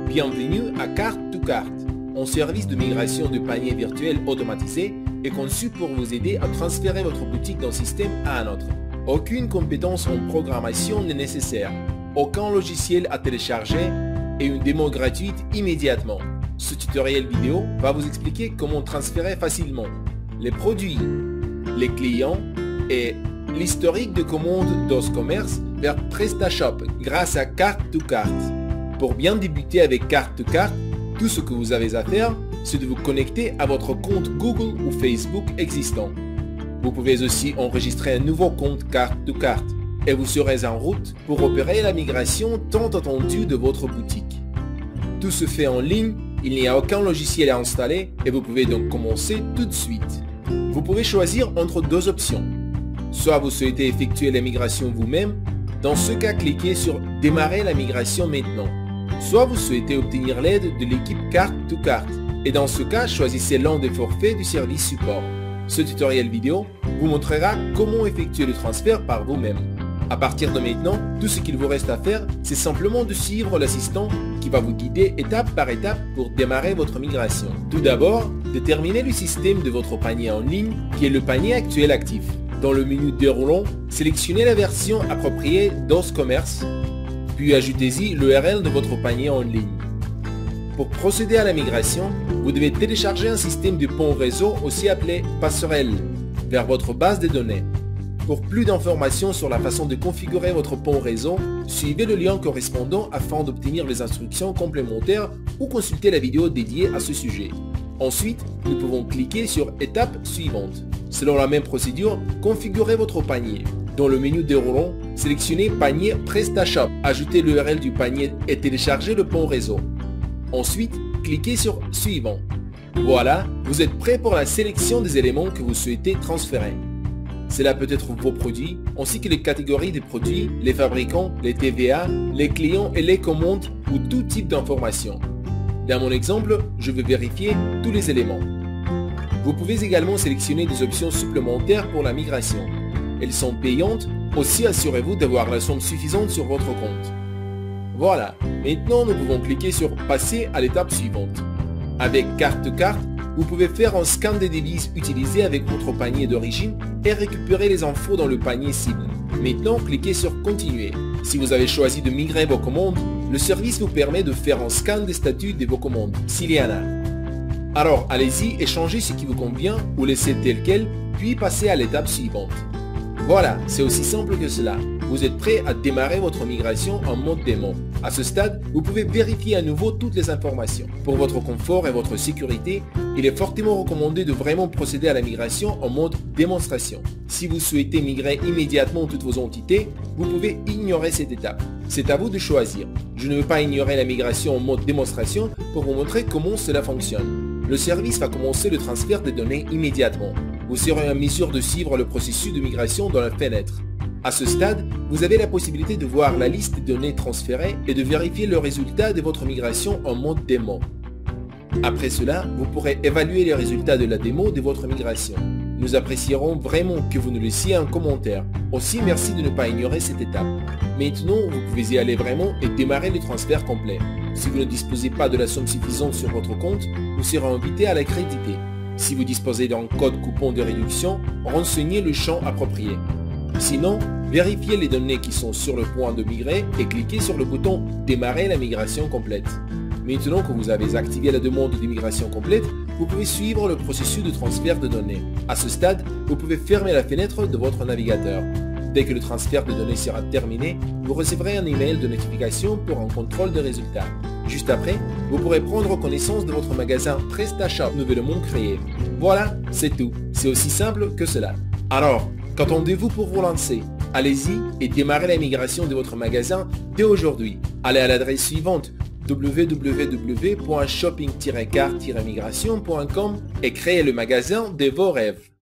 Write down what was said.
Bienvenue à Cart2Cart, un service de migration de paniers virtuels automatisé et conçu pour vous aider à transférer votre boutique d'un système à un autre. Aucune compétence en programmation n'est nécessaire, aucun logiciel à télécharger et une démo gratuite immédiatement. Ce tutoriel vidéo va vous expliquer comment transférer facilement les produits, les clients et l'historique de commandes d'Oscommerce vers PrestaShop grâce à Cart2Cart. Pour bien débuter avec Cart2Cart, tout ce que vous avez à faire, c'est de vous connecter à votre compte Google ou Facebook existant. Vous pouvez aussi enregistrer un nouveau compte Cart2Cart et vous serez en route pour opérer la migration tant attendue de votre boutique. Tout se fait en ligne, il n'y a aucun logiciel à installer et vous pouvez donc commencer tout de suite. Vous pouvez choisir entre deux options. Soit vous souhaitez effectuer la migration vous-même, dans ce cas cliquez sur « Démarrer la migration maintenant ». Soit vous souhaitez obtenir l'aide de l'équipe Cart2Cart et dans ce cas choisissez l'un des forfaits du service support. Ce tutoriel vidéo vous montrera comment effectuer le transfert par vous-même. À partir de maintenant, tout ce qu'il vous reste à faire, c'est simplement de suivre l'assistant qui va vous guider étape par étape pour démarrer votre migration. Tout d'abord, déterminez le système de votre panier en ligne qui est le panier actuel actif. Dans le menu déroulant, sélectionnez la version appropriée d'Oscommerce, puis ajoutez-y l'URL de votre panier en ligne. Pour procéder à la migration, vous devez télécharger un système de pont réseau aussi appelé passerelle vers votre base de données. Pour plus d'informations sur la façon de configurer votre pont réseau, suivez le lien correspondant afin d'obtenir les instructions complémentaires ou consulter la vidéo dédiée à ce sujet. Ensuite, nous pouvons cliquer sur étape suivante. Selon la même procédure, configurez votre panier. Dans le menu déroulant, sélectionnez panier PrestaShop, ajoutez l'URL du panier et téléchargez le pont réseau. Ensuite, cliquez sur suivant. Voilà, vous êtes prêt pour la sélection des éléments que vous souhaitez transférer. Cela peut être vos produits, ainsi que les catégories de produits, les fabricants, les TVA, les clients et les commandes ou tout type d'informations. Dans mon exemple, je vais vérifier tous les éléments. Vous pouvez également sélectionner des options supplémentaires pour la migration. Elles sont payantes, aussi assurez-vous d'avoir la somme suffisante sur votre compte. Voilà, maintenant nous pouvons cliquer sur passer à l'étape suivante. Avec Cart2Cart, vous pouvez faire un scan des devises utilisées avec votre panier d'origine et récupérer les infos dans le panier cible. Maintenant, cliquez sur continuer. Si vous avez choisi de migrer vos commandes, le service vous permet de faire un scan des statuts de vos commandes, s'il y en a. Alors allez-y et changez ce qui vous convient ou laissez tel quel, puis passez à l'étape suivante. Voilà, c'est aussi simple que cela. Vous êtes prêt à démarrer votre migration en mode démo. À ce stade, vous pouvez vérifier à nouveau toutes les informations. Pour votre confort et votre sécurité, il est fortement recommandé de vraiment procéder à la migration en mode démonstration. Si vous souhaitez migrer immédiatement toutes vos entités, vous pouvez ignorer cette étape. C'est à vous de choisir. Je ne veux pas ignorer la migration en mode démonstration pour vous montrer comment cela fonctionne. Le service va commencer le transfert des données immédiatement. Vous serez en mesure de suivre le processus de migration dans la fenêtre. À ce stade, vous avez la possibilité de voir la liste des données transférées et de vérifier le résultat de votre migration en mode démo. Après cela, vous pourrez évaluer les résultats de la démo de votre migration. Nous apprécierons vraiment que vous nous laissiez un commentaire. Aussi, merci de ne pas ignorer cette étape. Maintenant, vous pouvez y aller vraiment et démarrer le transfert complet. Si vous ne disposez pas de la somme suffisante sur votre compte, vous serez invité à la créditer. Si vous disposez d'un code coupon de réduction, renseignez le champ approprié. Sinon, vérifiez les données qui sont sur le point de migrer et cliquez sur le bouton « Démarrer la migration complète ». Maintenant que vous avez activé la demande de migration complète, vous pouvez suivre le processus de transfert de données. À ce stade, vous pouvez fermer la fenêtre de votre navigateur. Dès que le transfert de données sera terminé, vous recevrez un email de notification pour un contrôle de résultats. Juste après, vous pourrez prendre connaissance de votre magasin PrestaShop nouvellement créé. Voilà, c'est tout. C'est aussi simple que cela. Alors, qu'attendez-vous pour vous lancer? Allez-y et démarrez la migration de votre magasin dès aujourd'hui. Allez à l'adresse suivante www.shopping-cart-migration.com et créez le magasin de vos rêves.